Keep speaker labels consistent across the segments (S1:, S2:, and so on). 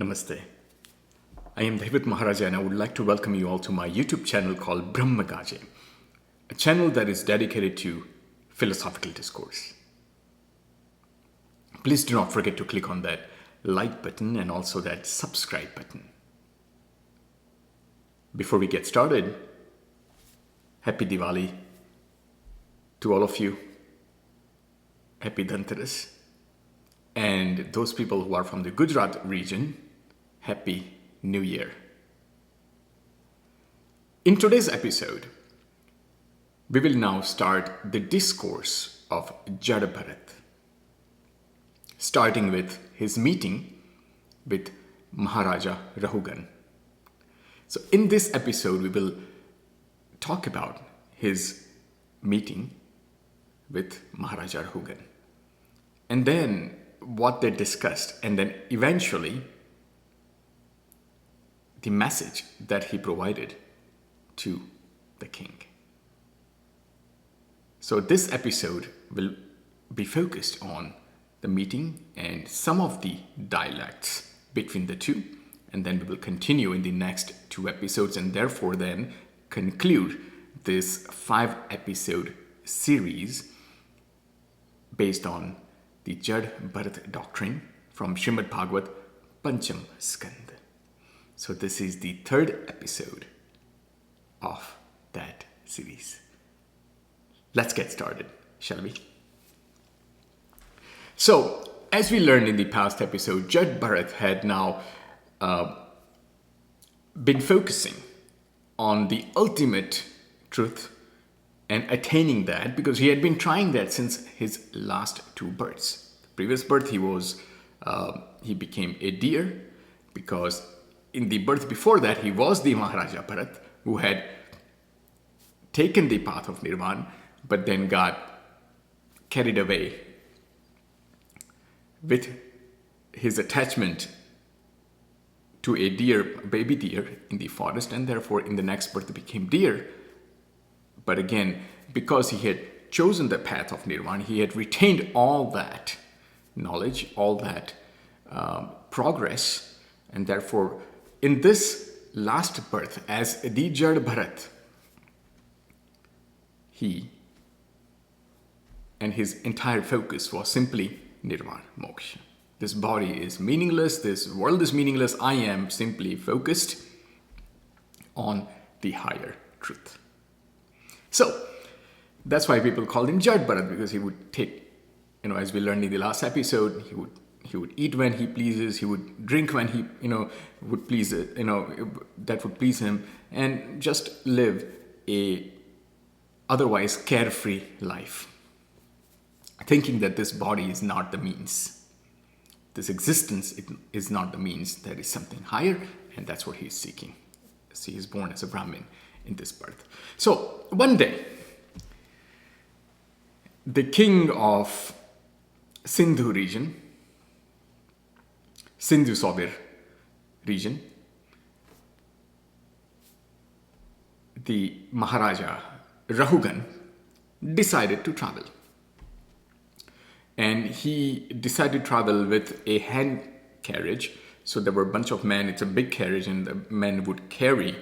S1: Namaste. I am Maharaja and I would like to welcome you all to my YouTube channel called Brahma Gaje, a channel that is dedicated to philosophical discourse. Please do not forget to click on that like button and also that subscribe button. Before we get started, Happy Diwali to all of you. Happy Dhanteras. And those people who are from the Gujarat region, Happy New Year. In today's episode, we will now start the discourse of Jada Bharat, starting with his meeting with Maharaja Rahugan. So in this episode, we will talk about his meeting with Maharaja Rahugan, and then what they discussed, and then eventually the message that he provided to the king. So this episode will be focused on the meeting and some of the dialects between the two, and then we will continue in the next 2 episodes and therefore then conclude this 5-episode series based on the Jada Bharat Doctrine from Śrīmad-Bhāgavatam Panchma Skhandha. So this is the 3rd episode of that series. Let's get started, shall we? So, as we learned in the past episode, Jada Bharat had now been focusing on the ultimate truth and attaining that, because he had been trying that since his last 2 births. The previous birth he became a deer, because in the birth before that he was the Maharaja Bharat who had taken the path of Nirvana but then got carried away with his attachment to a deer, baby deer in the forest, and therefore in the next birth became deer. But again, because he had chosen the path of Nirvana, he had retained all that knowledge, all that progress, and therefore in this last birth as the Jada Bharat, he and his entire focus was simply Nirvana, Moksha. This body is meaningless, this world is meaningless, I am simply focused on the higher truth. So, that's why people called him Jada Bharat, because he would take, as we learned in the last episode, he would eat when he pleases, he would drink when he, would please, that would please him, and just live a otherwise carefree life, thinking that this body is not the means. This existence is not the means, there is something higher, and that's what he's seeking. So he is born as a Brahmin in this birth. So one day, the king of Sindhu region, Sindhu-Savir region, the Maharaja Rahugan decided to travel. And he decided to travel with a hand carriage. So there were a bunch of men, it's a big carriage, and the men would carry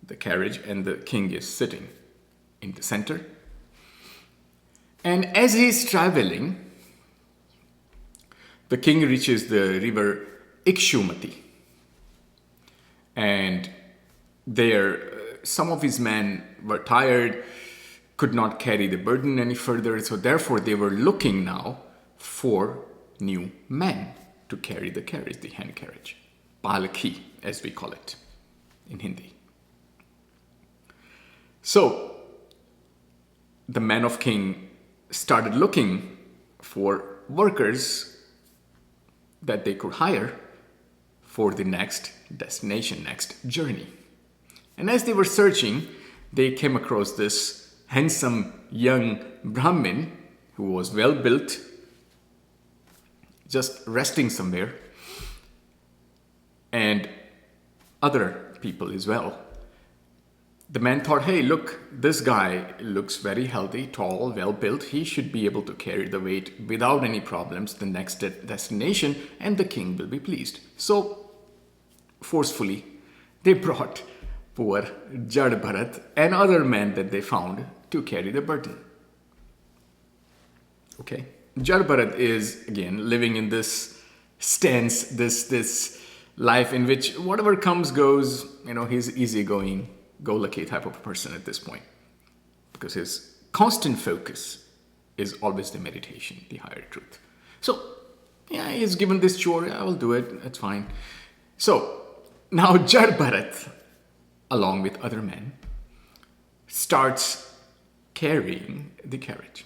S1: the carriage, and the king is sitting in the center. And as he's traveling, the king reaches the river Ikshumati. And there, some of his men were tired, could not carry the burden any further, so therefore they were looking now for new men to carry the carriage, the hand carriage. Palki, as we call it in Hindi. So, the men of king started looking for workers that they could hire for the next destination, next journey. And as they were searching, they came across this handsome young Brahmin who was well built, just resting somewhere, and other people as well. The man thought, hey, look, this guy looks very healthy, tall, well built. He should be able to carry the weight without any problems to the next destination, and the king will be pleased. So forcefully, they brought poor Jada Bharat and other men that they found to carry the burden. Okay, Jada Bharat is again living in this stance, this life in which whatever comes goes. He's easygoing, go-lucky type of person at this point, because his constant focus is always the meditation, the higher truth. So, yeah, he's given this chore. I will do it. It's fine. So now Jada Bharat, along with other men, starts carrying the carriage.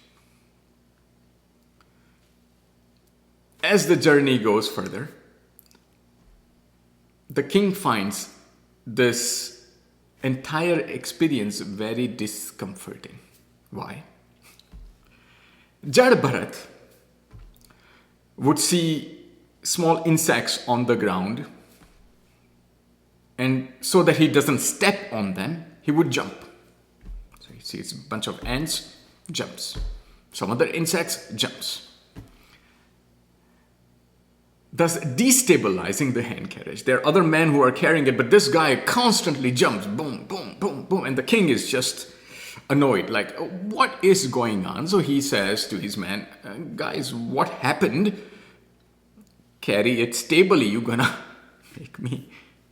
S1: As the journey goes further, the king finds this entire experience very discomforting. Why? Jada Bharat would see small insects on the ground, and so that he doesn't step on them, he would jump. So he sees a bunch of ants, jumps. Some other insects, jumps. Thus destabilizing the hand carriage. There are other men who are carrying it, but this guy constantly jumps, boom, boom, boom, boom, and the king is just annoyed, like, what is going on? So he says to his men, guys, what happened? Carry it stably. You're gonna make me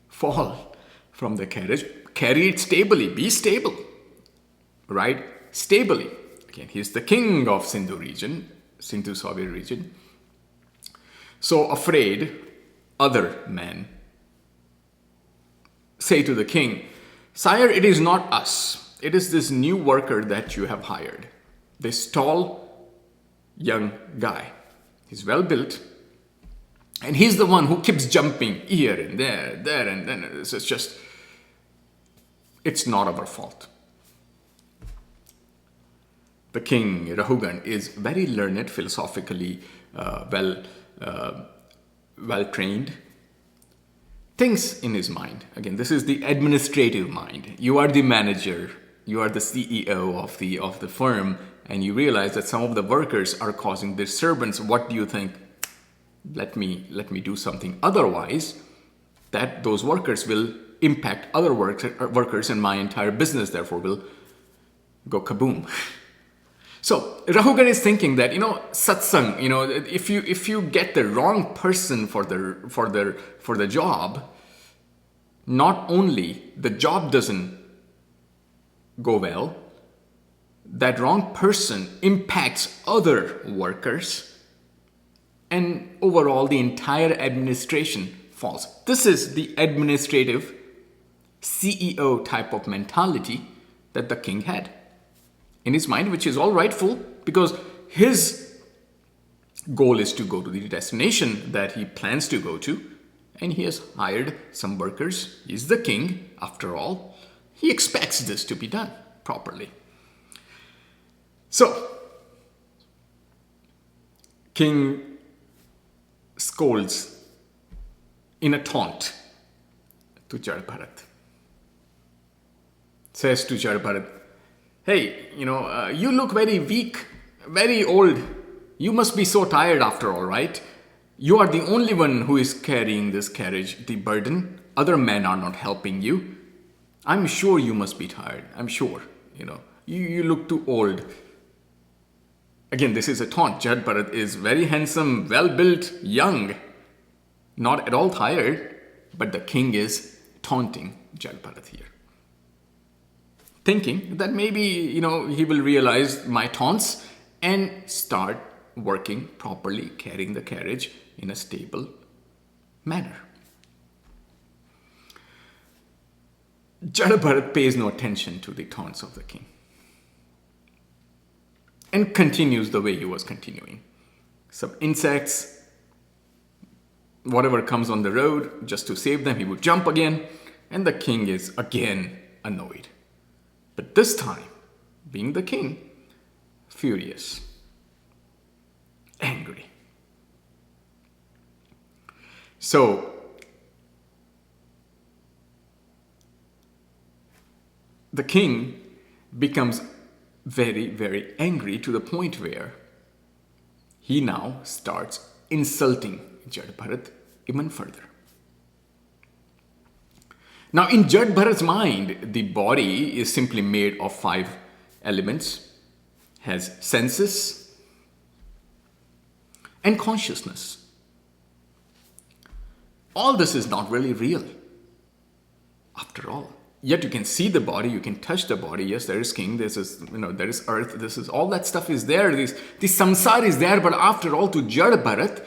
S1: fall from the carriage. Carry it stably. Be stable. Right? Stably. Again, he's the king of Sindhu region, Sindhu-Soviet region. So afraid, other men say to the king, Sire, it is not us. It is this new worker that you have hired. This tall, young guy. He's well built. And he's the one who keeps jumping here and there and then. It's just, it's not our fault. The king, Rahugan, is very learned, philosophically well trained. Thinks in his mind. Again, this is the administrative mind. You are the manager. You are the CEO of the firm, and you realize that some of the workers are causing disturbance. What do you think? Let me do something. Otherwise, that those workers will impact other workers, and my entire business therefore will go kaboom. So Rahugan is thinking that satsang, if you get the wrong person for the job, not only the job doesn't go well, that wrong person impacts other workers, and overall the entire administration falls. This is the administrative CEO type of mentality that the king had in his mind, which is all rightful, because his goal is to go to the destination that he plans to go to, and he has hired some workers. He's the king, after all. He expects this to be done properly. So, king scolds in a taunt to Jada Bharat. Says to Jada Bharat, hey, you look very weak, very old. You must be so tired after all, right? You are the only one who is carrying this carriage, the burden. Other men are not helping you. I'm sure you must be tired. I'm sure, you look too old. Again, this is a taunt. Jada Bharat is very handsome, well-built, young, not at all tired, but the king is taunting Jada Bharat here. Thinking that maybe, he will realize my taunts and start working properly, carrying the carriage in a stable manner. Jada Bharat pays no attention to the taunts of the king and continues the way he was continuing. Some insects, whatever comes on the road, just to save them, he would jump again, and the king is again annoyed. But this time, being the king, furious, angry. So, the king becomes very, very angry to the point where he now starts insulting Jada Bharat even further. Now, in Jada Bharat's mind, the body is simply made of 5 elements, has senses and consciousness. All this is not really real, after all. Yet you can see the body, you can touch the body. Yes, there is king, there is earth, this is all that stuff is there. The samsara is there, but after all, to Jada Bharat,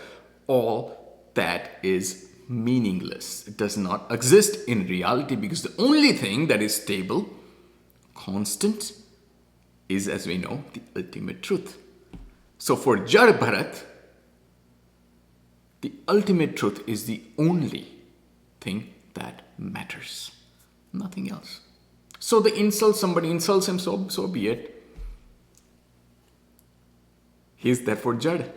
S1: all that is meaningless. It does not exist in reality, because the only thing that is stable, constant, is, as we know, the ultimate truth. So for Jada Bharat, the ultimate truth is the only thing that matters. Nothing else. So somebody insults him, so be it. He is therefore Jada,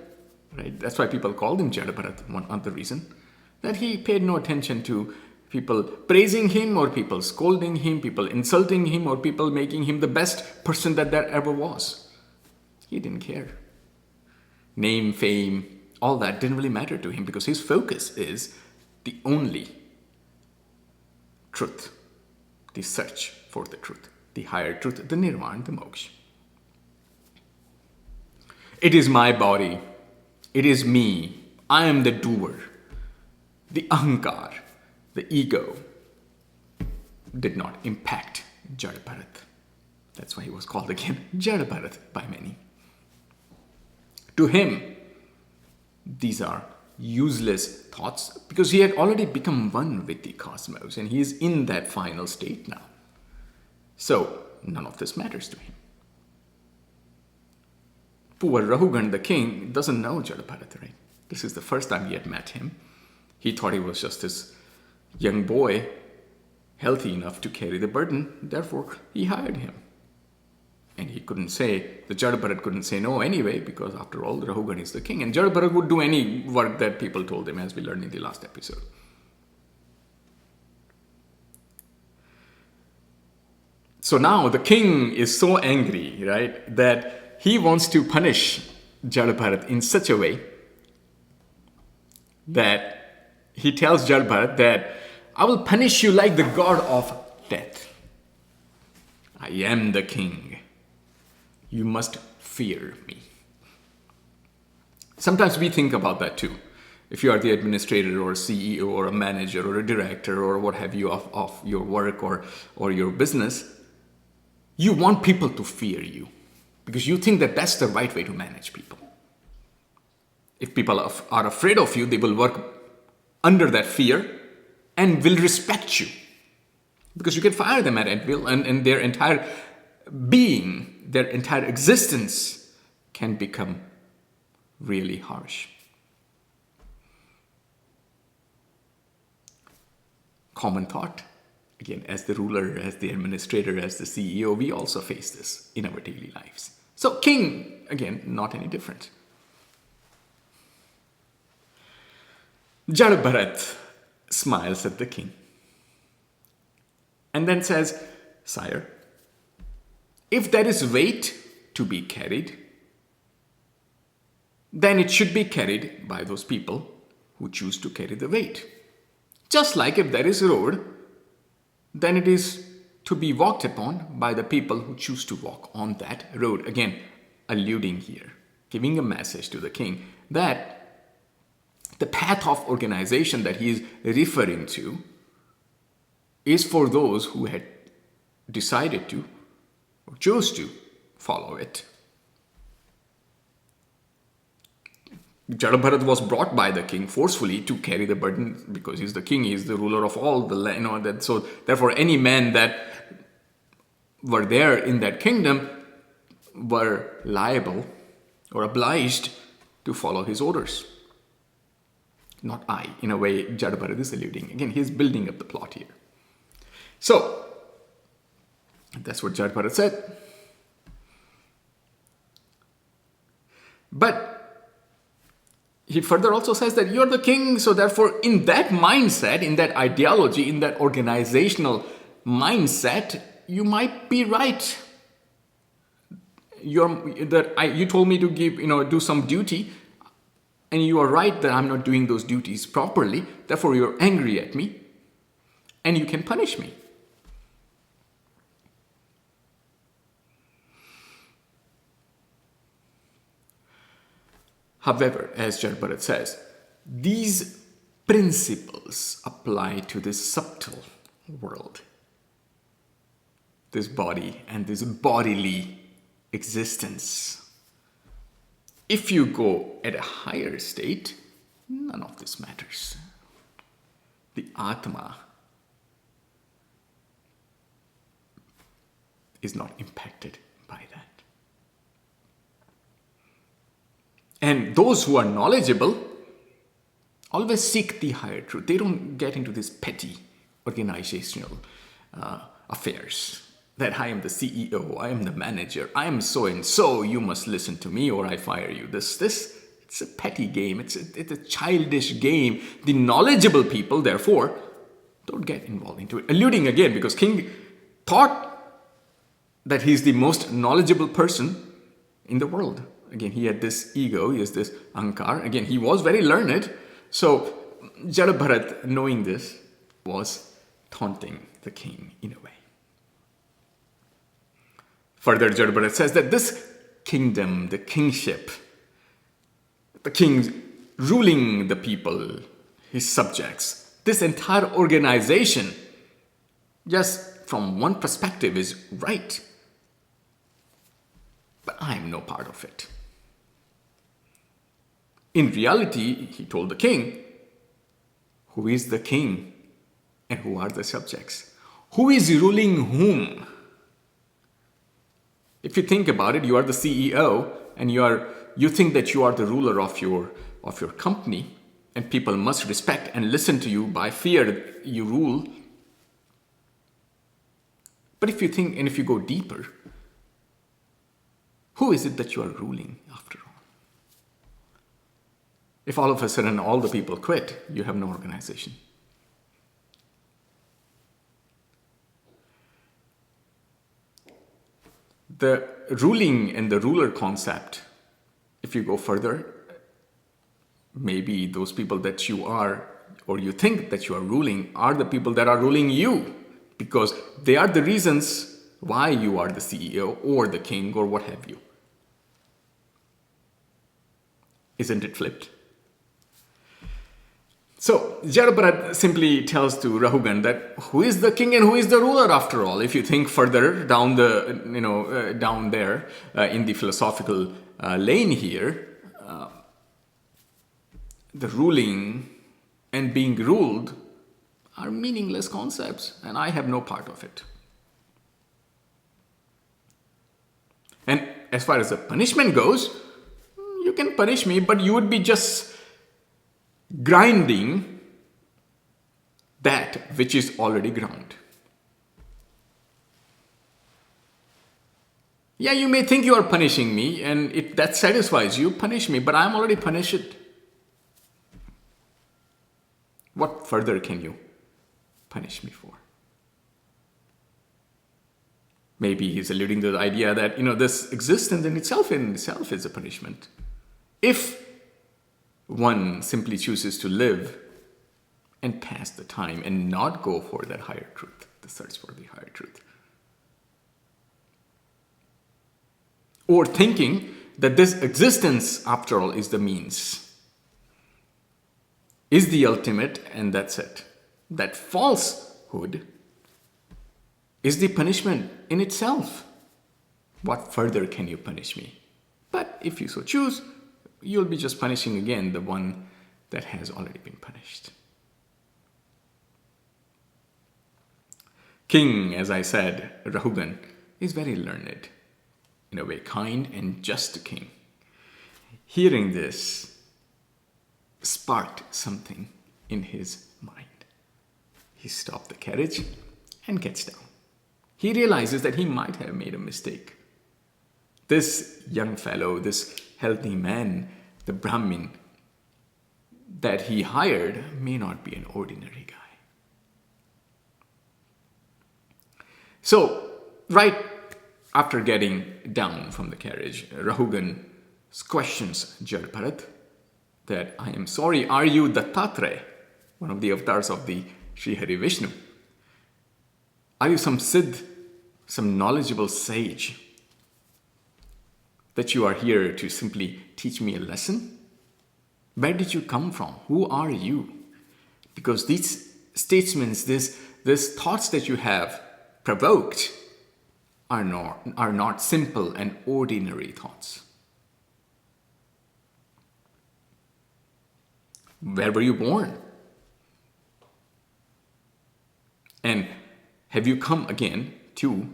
S1: right? That's why people called him Jada Bharat, one other reason. That he paid no attention to people praising him or people scolding him, people insulting him or people making him the best person that there ever was. He didn't care. Name, fame, all that didn't really matter to him, because his focus is the only truth, the search for the truth, the higher truth, the nirvana, the moksha. It is my body. It is me. I am the doer. The ahankar, the ego, did not impact Jada Bharat. That's why he was called again Jada Bharat by many. To him, these are useless thoughts, because he had already become one with the cosmos and he is in that final state now. So none of this matters to him. Poor Rahugan, the king, doesn't know Jada Bharat, right? This is the first time he had met him. He thought he was just this young boy, healthy enough to carry the burden. Therefore, he hired him. And he couldn't say, the Jada Bharat couldn't say no anyway, because after all, Rahugan is the king. And Jada Bharat would do any work that people told him, as we learned in the last episode. So now the king is so angry, right, that he wants to punish Jada Bharat in such a way that he tells Jada Bharat that I will punish you like the god of death. I am the king. You must fear me. Sometimes we think about that too. If you are the administrator or CEO or a manager or a director or what have you of your work or your business, you want people to fear you because you think that that's the right way to manage people. If people are afraid of you, they will work under that fear and will respect you, because you can fire them at will, and their entire being, their entire existence can become really harsh. Common thought. Again, as the ruler, as the administrator, as the CEO, we also face this in our daily lives. So king, again, not any different. Jada Bharat smiles at the king and then says, Sire, if there is weight to be carried, then it should be carried by those people who choose to carry the weight. Just like if there is a road, then it is to be walked upon by the people who choose to walk on that road. Again, alluding here, giving a message to the king that the path of organization that he is referring to is for those who had decided to or chose to follow it. Jada Bharat was brought by the king forcefully to carry the burden because he's the king, he's the ruler of all the land. So therefore, any men that were there in that kingdom were liable or obliged to follow his orders. Not I, in a way, Jada Bharat is alluding. Again, he's building up the plot here. So, that's what Jada Bharat said. But he further also says that you're the king, so therefore, in that mindset, in that ideology, in that organizational mindset, you might be right. You told me to do some duty. And you are right that I'm not doing those duties properly. Therefore, you're angry at me. and you can punish me. However, as Jada Bharat says, these principles apply to this subtle world, this body and this bodily existence. If you go at a higher state, none of this matters. The Atma is not impacted by that. And those who are knowledgeable always seek the higher truth. They don't get into these petty organizational affairs. That I am the CEO, I am the manager, I am so and so, you must listen to me or I fire you. This, it's a petty game, it's a childish game. The knowledgeable people, therefore, don't get involved into it. Alluding again, because King thought that he's the most knowledgeable person in the world. Again, he had this ego, he has this ahankar. Again, he was very learned. So, Jada Bharat, knowing this, was taunting the king in a way. Further, Jada Bharat says that this kingdom, the kingship, the king ruling the people, his subjects, this entire organization, just from one perspective is right. But I am no part of it. In reality, he told the king, who is the king and who are the subjects? Who is ruling whom? If you think about it, you are the CEO and you think that you are the ruler of your company and people must respect and listen to you by fear you rule. But if you think and if you go deeper, who is it that you are ruling after all? If all of a sudden all the people quit, you have no organization. The ruling and the ruler concept, if you go further, maybe those people that you are or you think that you are ruling are the people that are ruling you, because they are the reasons why you are the CEO or the king or what have you. Isn't it flipped? So, Jada Bharat simply tells to Rahugan that who is the king and who is the ruler after all. If you think further down down there in the philosophical lane here, the ruling and being ruled are meaningless concepts, and I have no part of it. And as far as the punishment goes, you can punish me, but you would be just grinding that which is already ground. Yeah, you may think you are punishing me, and if that satisfies you, punish me, but I am already punished. What further can you punish me for? Maybe he's alluding to the idea that, this existence in itself is a punishment. If one simply chooses to live and pass the time and not go for that higher truth, the search for the higher truth. Or thinking that this existence, after all, is the means, is the ultimate, and that's it. That falsehood is the punishment in itself. What further can you punish me? But if you so choose, you'll be just punishing again the one that has already been punished. King, as I said, Rahugan, is very learned, in a way kind and just king. Hearing this sparked something in his mind. He stopped the carriage and gets down. He realizes that he might have made a mistake. This young fellow, this healthy man, the Brahmin that he hired may not be an ordinary guy. So, right after getting down from the carriage, Rahugan questions Jada Bharat that, I am sorry, are you Dattatreya, one of the avatars of the Sri Hari Vishnu? Are you some Siddh, some knowledgeable sage, that you are here to simply teach me a lesson? Where did you come from? Who are you? Because these statements, these thoughts that you have provoked are not simple and ordinary thoughts. Where were you born? And have you come again to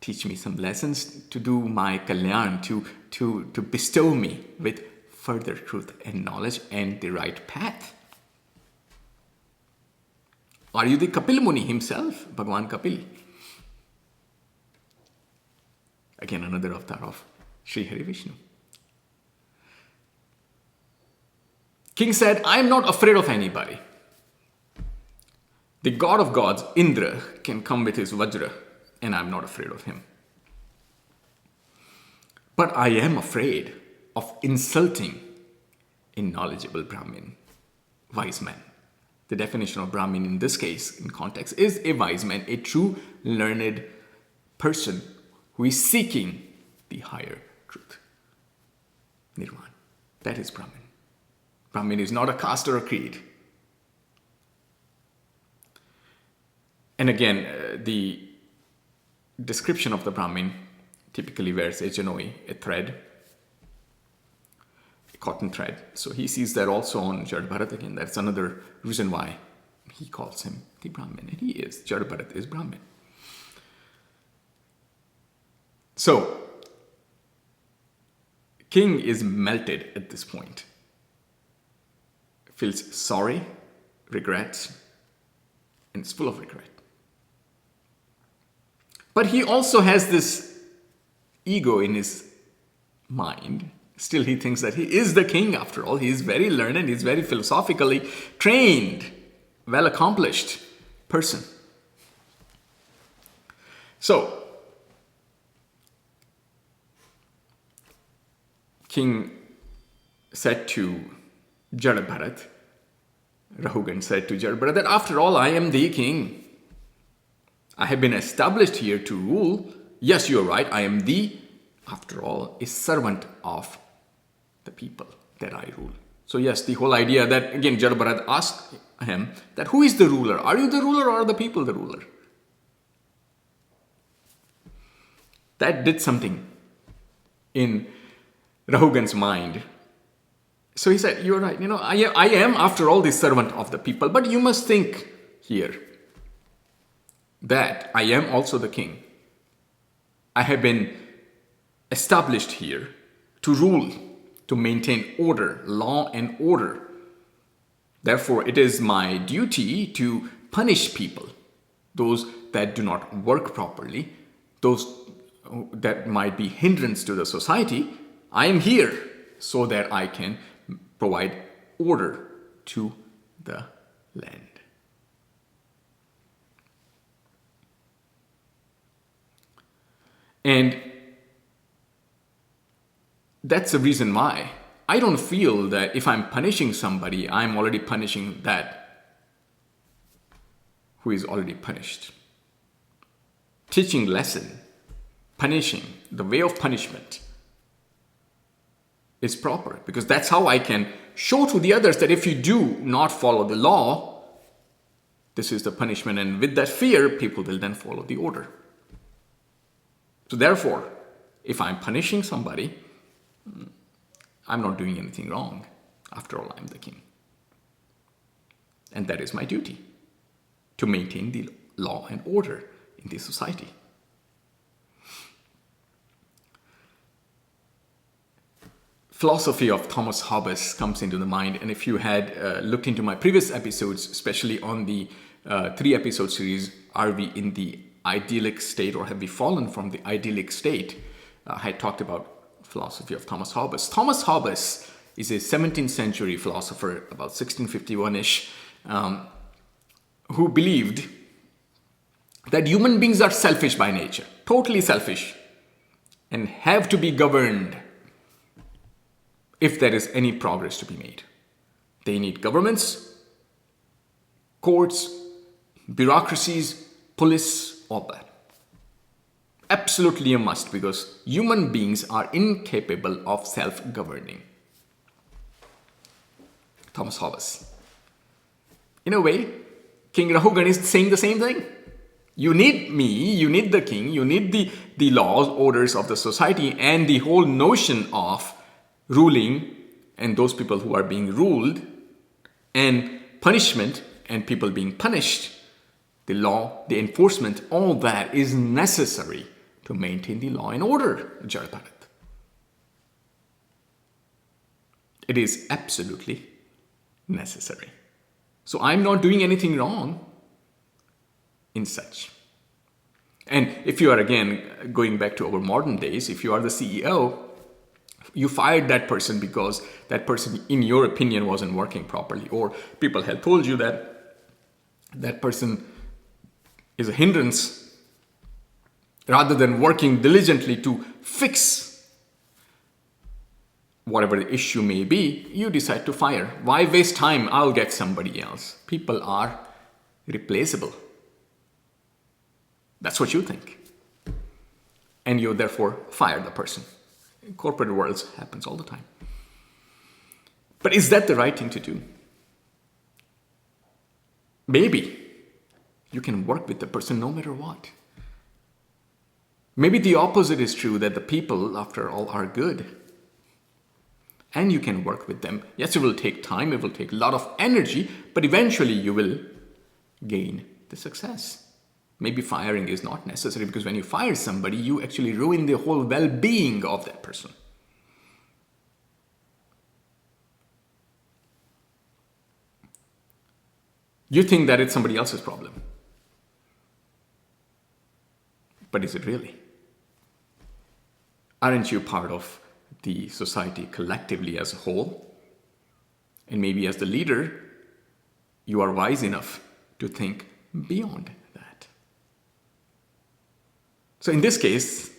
S1: teach me some lessons, to do my kalyan, to bestow me with further truth and knowledge and the right path? Are you the Kapil Muni himself, Bhagwan Kapil? Again, another avatar of Sri Hari Vishnu. King said, I am not afraid of anybody. The god of gods, Indra, can come with his Vajra, and I'm not afraid of him. But I am afraid of insulting a knowledgeable Brahmin, wise man. The definition of Brahmin in this case, in context, is a wise man, a true learned person who is seeking the higher truth. Nirvana. That is Brahmin. Brahmin is not a caste or a creed. And again, the description of the Brahmin typically wears a janoi, a thread, a cotton thread. So he sees that also on Jada Bharat again. That's another reason why he calls him the Brahmin. And he is. Jada Bharat is Brahmin. So, king is melted at this point. Feels sorry, regrets, and is full of regret. But he also has this ego in his mind. Still, he thinks that he is the king after all. He is very learned, he is very philosophically trained, well accomplished person. So, king said to Jada Bharat, Rahugan said to Jada Bharat, that after all, I am the king. I have been established here to rule. Yes, you are right. I am after all, a servant of the people that I rule. So yes, the whole idea that, again, Jada Bharat asked him that who is the ruler? Are you the ruler or are the people the ruler? That did something in Rahugan's mind. So he said, you're right. I am after all the servant of the people, but you must think here that I am also the king. I have been established here to rule, to maintain order, law and order. Therefore, it is my duty to punish people, those that do not work properly, those that might be hindrance to the society. I am here so that I can provide order to the land. And that's the reason why I don't feel that if I'm punishing somebody, I'm already punishing that who is already punished. Teaching lesson, punishing, the way of punishment is proper, because that's how I can show to the others that if you do not follow the law, this is the punishment, and with that fear, people will then follow the order. So therefore, if I'm punishing somebody, I'm not doing anything wrong. After all, I'm the king. And that is my duty, to maintain the law and order in the society. Philosophy of Thomas Hobbes comes into the mind, and if you had looked into my previous episodes, especially on the 3-episode series, Are We in the Idyllic State or Have We Fallen from the Idyllic State? I had talked about philosophy of Thomas Hobbes. Thomas Hobbes is a 17th century philosopher, about 1651-ish, who believed that human beings are selfish by nature, totally selfish, and have to be governed if there is any progress to be made. They need governments, courts, bureaucracies, police, all that. Absolutely a must, because human beings are incapable of self-governing. Thomas Hobbes. In a way, King Rahugan is saying the same thing. You need me, you need the king, you need the laws, orders of the society, and the whole notion of ruling and those people who are being ruled, and punishment and people being punished. The law, the enforcement, all that is necessary to maintain the law and order, Jada Bharat. It is absolutely necessary. So I'm not doing anything wrong in such. And if you are, again, going back to our modern days, if you are the CEO, you fired that person because that person, in your opinion, wasn't working properly, or people have told you that that person is a hindrance, rather than working diligently to fix whatever the issue may be, you decide to fire. Why waste time? I'll get somebody else. People are replaceable. That's what you think. And you therefore fire the person. In corporate worlds, happens all the time. But is that the right thing to do? Maybe you can work with the person no matter what. Maybe the opposite is true, that the people, after all, are good. And you can work with them. Yes, it will take time, it will take a lot of energy, but eventually you will gain the success. Maybe firing is not necessary, because when you fire somebody, you actually ruin the whole well-being of that person. You think that it's somebody else's problem. But is it really? Aren't you part of the society collectively as a whole? And maybe as the leader, you are wise enough to think beyond that. So in this case,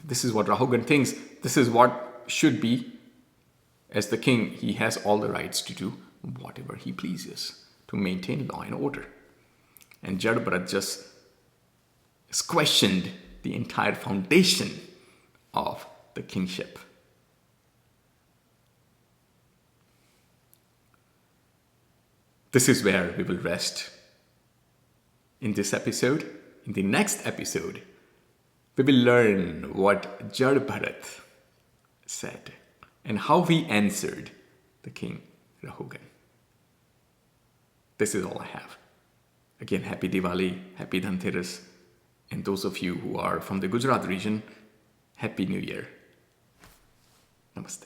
S1: this is what Rahugan thinks. This is what should be. As the king, he has all the rights to do whatever he pleases to maintain law and order. And Jada Bharat just questioned the entire foundation of the kingship. This is where we will rest in this episode. In the next episode, we will learn what Jada Bharat said and how he answered the king Rahugan. This is all I have. Again, happy Diwali, happy Dhanteras, and those of you who are from the Gujarat region, happy New Year. Namaste.